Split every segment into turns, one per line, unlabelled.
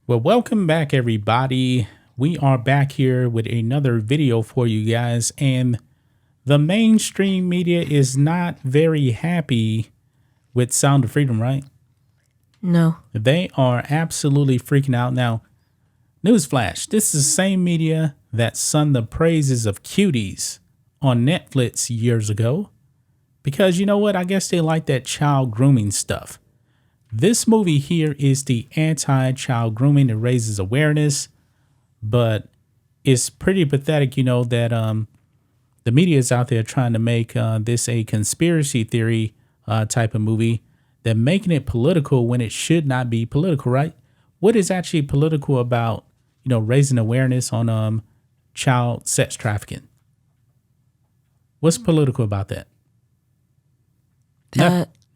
Well, welcome back, everybody. We are back here with another video for you guys, and the mainstream media is not very happy with Sound of Freedom, right?
No.
They are absolutely freaking out. Now, newsflash, this is the same media that sung the praises of Cuties on Netflix years ago, because you know what? I guess they like that child grooming stuff. This movie here is the anti-child grooming. It raises awareness, but it's pretty pathetic, that the media is out there trying to make this a conspiracy theory type of movie. They're making it political when it should not be political, right? What is actually political about, raising awareness on child sex trafficking? What's political about that?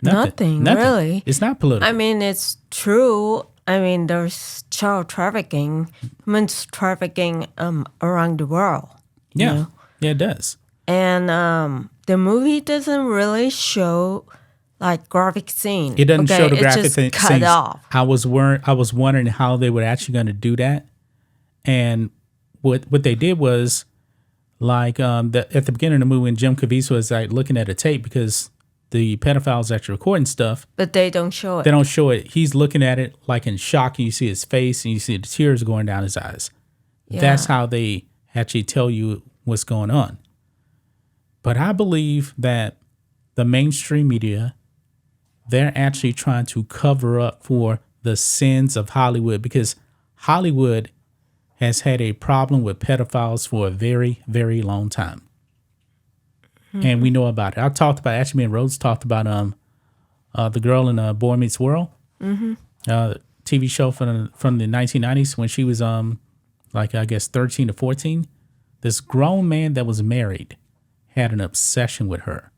Nothing, really.
It's not political.
I mean, it's true. I mean, there's child trafficking, human trafficking around the world.
Yeah, yeah, it does.
And the movie doesn't really show like graphic scene.
It doesn't show the graphic
scenes.
Cut off. I was wondering how they were actually going to do that, and what they did was like at the beginning of the movie when Jim Caviezel was like looking at a tape because the pedophiles actually recording stuff.
But they don't show it.
They don't show it. He's looking at it like in shock, and you see his face, and you see the tears going down his eyes. Yeah. That's how they actually tell you what's going on. But I believe that the mainstream media, they're actually trying to cover up for the sins of Hollywood, because Hollywood has had a problem with pedophiles for a very, very long time. And we know about it. I talked about, actually, me and Rose talked about the girl in Boy Meets World, TV show from the 1990s when she was I guess 13 to 14. This grown man that was married had an obsession with her,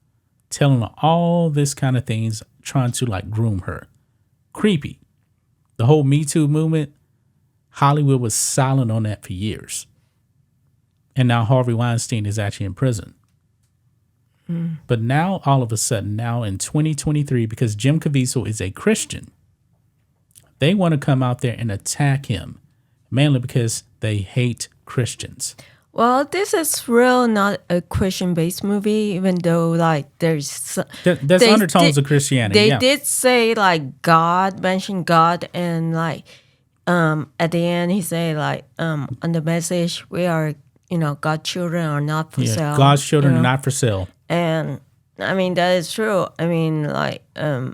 telling her all this kind of things, trying to like groom her. Creepy. The whole Me Too movement, Hollywood was silent on that for years. And now Harvey Weinstein is actually in prison. But now, all of a sudden, now in 2023, because Jim Caviezel is a Christian, they want to come out there and attack him, mainly because they hate Christians.
Well, this is real not a Christian-based movie, even though like there's
undertones of Christianity.
They did say like God, mention God, and like at the end he say like on the message, we are God's children are not for sale.
God's children are not for sale.
And I mean, that is true. I mean, like,
Yeah.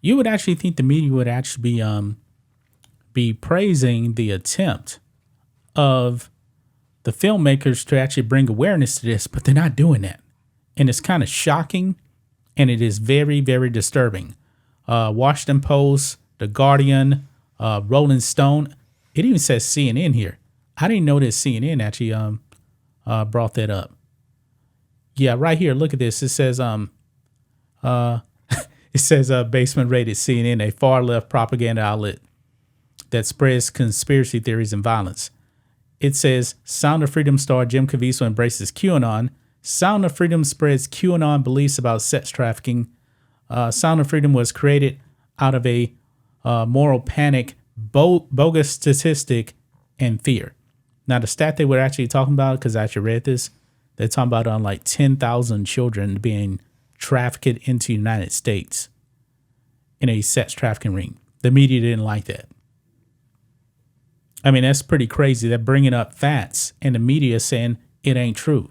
You would actually think the media would actually be praising the attempt of the filmmakers to actually bring awareness to this, but they're not doing that. And it's kind of shocking, and it is very, very disturbing. Washington Post, The Guardian, Rolling Stone. It even says CNN here. I didn't know that CNN actually brought that up. Yeah, right here. Look at this. It says basement rated CNN, a far left propaganda outlet that spreads conspiracy theories and violence. It says Sound of Freedom star Jim Caviezel embraces QAnon. Sound of Freedom spreads QAnon beliefs about sex trafficking. Sound of Freedom was created out of a moral panic, bogus statistic, and fear. Now, the stat they were actually talking about, because I actually read this, they're talking about like 10,000 children being trafficked into the United States in a sex trafficking ring. The media didn't like that. I mean, that's pretty crazy. They're bringing up facts, and the media saying it ain't true.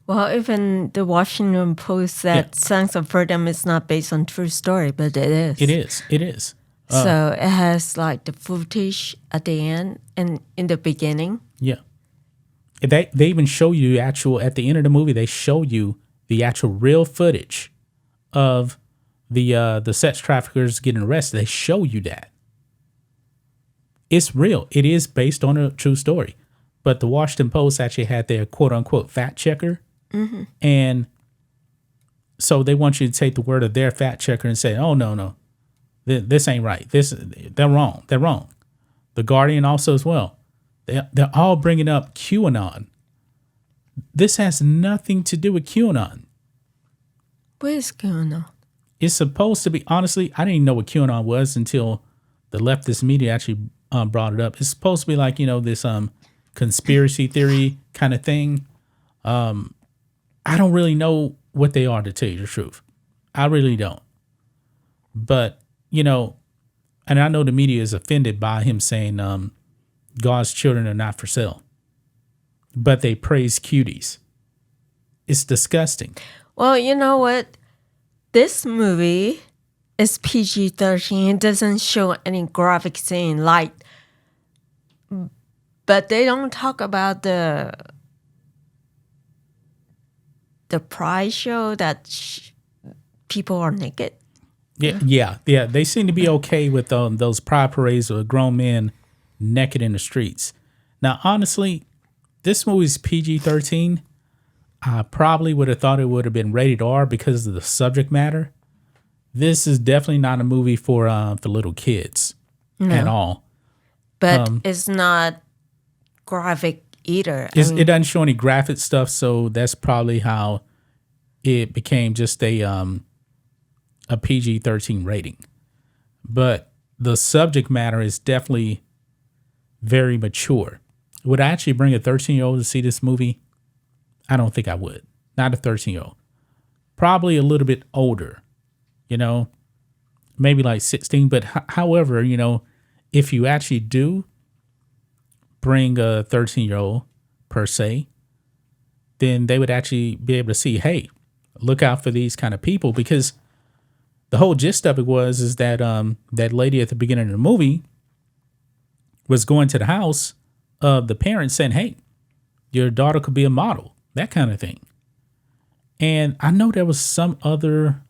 Well, even the Washington Post said Sons of Freedom is not based on true story, but it is.
It is.
So it has like the footage at the end and in the beginning.
Yeah. They even show you at the end of the movie, they show you the actual real footage of the sex traffickers getting arrested. They show you that. It's real. It is based on a true story. But the Washington Post actually had their quote unquote fact checker. Mm-hmm. And so they want you to take the word of their fact checker and say, oh, no. This ain't right. They're wrong. They're wrong. The Guardian also as well. They're all bringing up QAnon. This has nothing to do with QAnon.
What is QAnon?
it's supposed to be, honestly, I didn't even know what QAnon was until the leftist media actually brought it up. It's supposed to be like, this conspiracy theory kind of thing. I don't really know what they are, to tell you the truth. I really don't. But, and I know the media is offended by him saying God's children are not for sale. But they praise cuties. It's disgusting.
Well, you know what? This movie is PG-13. It doesn't show any graphic scene, but they don't talk about the prize show that people are naked.
Yeah. They seem to be okay with those pride parades of grown men naked in the streets. Now, honestly, this movie's PG-13. I probably would have thought it would have been rated R because of the subject matter. This is definitely not a movie for little kids at all.
But it's not graphic either.
It doesn't show any graphic stuff, so that's probably how it became just a PG-13 rating. But the subject matter is definitely very mature. Would I actually bring a 13-year-old to see this movie? I don't think I would. Not a 13-year-old. Probably a little bit older, maybe like 16. But however, if you actually do bring a 13-year-old per se, then they would actually be able to see, hey, look out for these kind of people. Because the whole gist of it is that that lady at the beginning of the movie was going to the house of the parents saying, hey, your daughter could be a model. That kind of thing. And I know there was some other,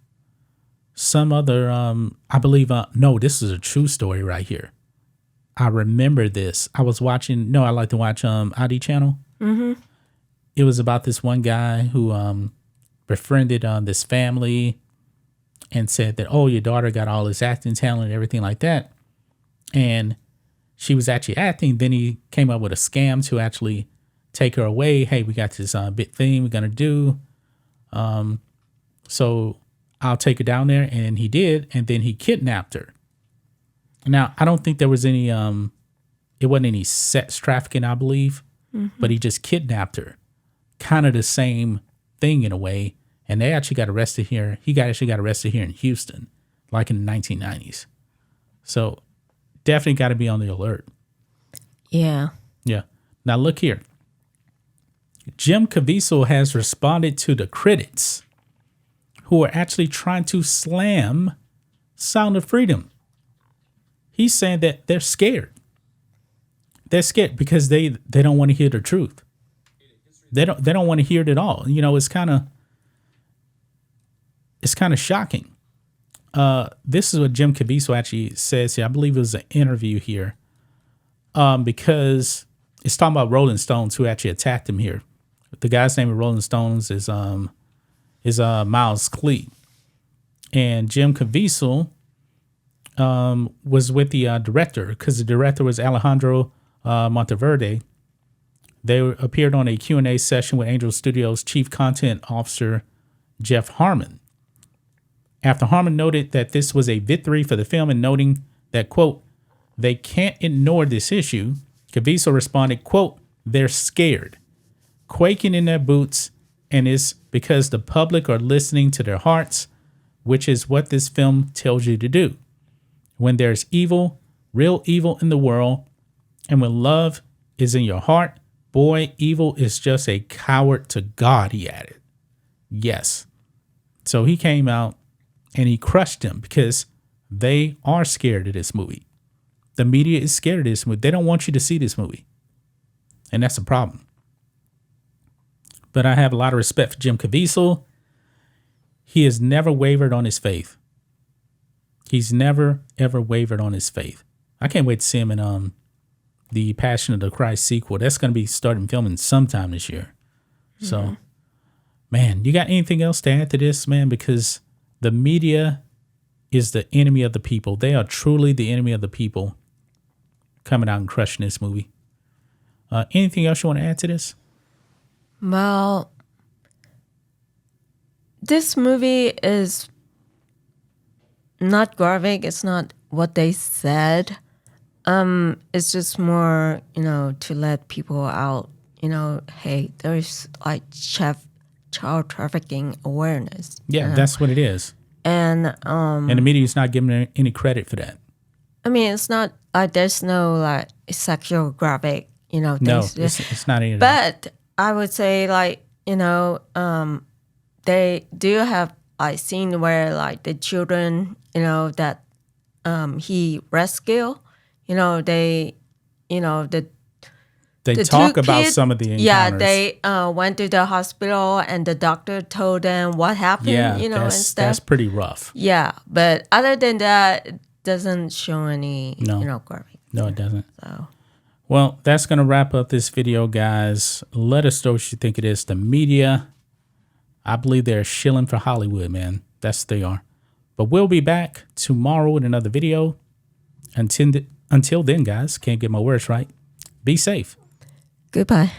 I believe, no, this is a true story right here. I remember this. I was watching, I like to watch ID channel. Mm-hmm. It was about this one guy who befriended this family and said that, oh, your daughter got all this acting talent and everything like that. And she was actually acting. Then he came up with a scam to actually take her away. Hey, we got this big thing we're going to do. So I'll take her down there. And he did. And then he kidnapped her. Now, I don't think there was any, it wasn't any sex trafficking, I believe. Mm-hmm. But he just kidnapped her. Kind of the same thing in a way. And they actually got arrested here. Actually got arrested here in Houston, like in the 1990s. So definitely got to be on the alert.
Yeah.
Yeah. Now look here. Jim Caviezel has responded to the critics who are actually trying to slam Sound of Freedom. He's saying that they're scared. They're scared because they don't want to hear the truth. They don't want to hear it at all. It's kind of shocking. This is what Jim Caviezel actually says here. I believe it was an interview here. Because it's talking about Rolling Stones who actually attacked him here. The guy's name of Rolling Stones is Miles Clee. And Jim Caviezel was with the director, because the director was Alejandro Monteverde. They appeared on a Q&A session with Angel Studios chief content officer Jeff Harmon. After Harmon noted that this was a victory for the film and noting that, quote, they can't ignore this issue, Caviezel responded, quote, they're scared, quaking in their boots, and it's because the public are listening to their hearts, which is what this film tells you to do. When there's evil, real evil in the world, and when love is in your heart, boy, evil is just a coward to God, he added. Yes. So he came out and he crushed them because they are scared of this movie. The media is scared of this movie. They don't want you to see this movie. And that's a problem. But I have a lot of respect for Jim Caviezel. He has never wavered on his faith. He's never, ever wavered on his faith. I can't wait to see him in the Passion of the Christ sequel. That's going to be starting filming sometime this year. Mm-hmm. So, man, you got anything else to add to this, man? Because the media is the enemy of the people. They are truly the enemy of the people coming out and crushing this movie. Anything else you want to add to this?
Well, this movie is not graphic. It's not what they said. It's just more, to let people out. Hey, there's like child trafficking awareness.
Yeah, that's what it is.
And
the media is not giving any credit for that.
I mean, it's not like there's no like sexual graphic, things.
No, it's not any of that.
But I would say like, they do have like scene where like the children, that he rescued, they, the
They
the
talk
two
about
kids,
some of the encounters.
yeah, they went to the hospital and the doctor told them what happened, and stuff.
That's pretty rough.
Yeah, but other than that, it doesn't show any, graphic.
No, it doesn't.
So,
well, that's going to wrap up this video, guys. Let us know what you think it is. The media, I believe they're shilling for Hollywood, man. That's what they are. But we'll be back tomorrow with another video. Until then, guys, can't get my words right. Be safe.
goodbye.